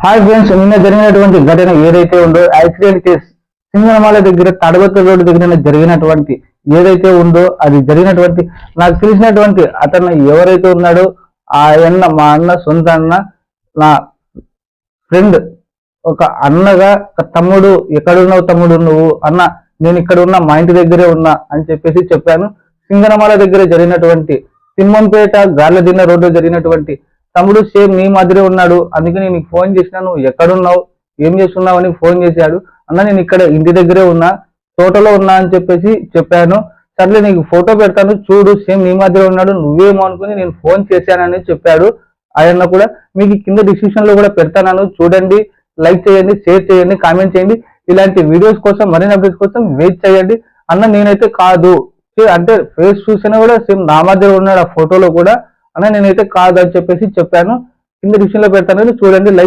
Hi friends, నిన్న జరిగినటువంటి ఘటన ఏదైతే ఉందో యాక్సిడెంట్ కేసు సింగనమాల దగ్గర తడబత్త రోడ్డు దగ్గర జరిగినటువంటి ఏదైతే ఉందో అది జరిగినటువంటి నాకు తెలిసినటువంటి అతను ఎవరైతే ఉన్నాడో ఆ అన్న మా అన్న సొంత అన్న, నా ఫ్రెండ్, ఒక అన్నగా తమ్ముడు ఎక్కడున్నావు తమ్ముడు నువ్వు అన్న, నేను ఇక్కడ ఉన్నా, మా ఇంటి దగ్గరే ఉన్నా అని చెప్పాను. సింగనమాల దగ్గర జరిగినటువంటి తిమ్మంపేట గార్లదిన్న రోడ్డు జరిగినటువంటి తమ్ముడు సేమ్ నీ మాదిరే ఉన్నాడు, అందుకే నేను నీకు ఫోన్ చేసినా, నువ్వు ఎక్కడున్నావు ఏం చేస్తున్నావు అని ఫోన్ చేశాడు. అన్న నేను ఇక్కడ ఇంటి దగ్గరే ఉన్నా, తోటలో ఉన్నా అని చెప్పాను. సర్లే నీకు ఫోటో పెడతాను చూడు, సేమ్ నీ మాదిరే ఉన్నాడు, నువ్వేమో అనుకుని నేను ఫోన్ చేశానని చెప్పాడు. ఆయన కూడా మీకు కింద డిస్క్రిప్షన్ లో కూడా పెడతాను, చూడండి, లైక్ చేయండి, షేర్ చేయండి, కామెంట్ చేయండి. ఇలాంటి వీడియోస్ కోసం మరిన్ని అప్డేట్స్ కోసం వెయిట్ చేయండి. అన్న నేనైతే కాదు అంటే ఫేస్ చూసినా కూడా సేమ్ నా మధ్య ఉన్నాడు ఆ ఫోటోలో కూడా, అన్న నేనైతే కాదు అని చెప్పాను. కింద డిస్క్రిప్షన్ లో పెడతాను, చూడండి, లైక్